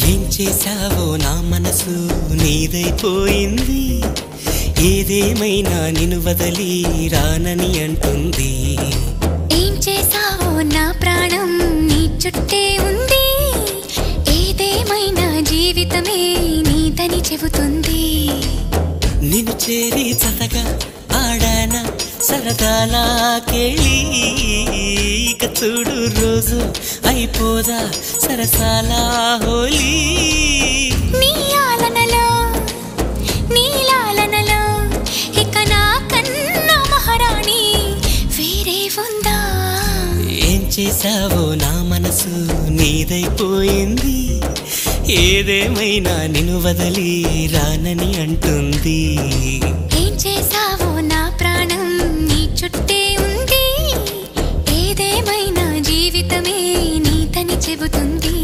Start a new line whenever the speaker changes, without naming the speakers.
ఏం చేసావో నా మనసు నీదైపోయింది, ఏదేమైనా నిన్ను వదలి రానని అంటుంది.
ఏం చేసావో నా ప్రాణం నీ చుట్టే ఉంది, ఏదేమైనా జీవితమే నీదని చెబుతుంది.
నిన్ను చేరి చతగా ఆడాన సరదాలా కేళి, ఇక చూడు రోజు అయిపోదా సరసాలా హోలీ.
నీలాలనలో ఇక నా కన్నా మహారాణి వేరే ఉందా?
ఏం చేసావో నా మనసు నీదైపోయింది, ఏదేమైనా నిన్ను వదలి రానని అంటుంది.
ఏం చేసావో నా ప్రాణం నీ చుట్టే ఉంది, ఏదేమైనా జీవితమే నీదని చెబుతుంది.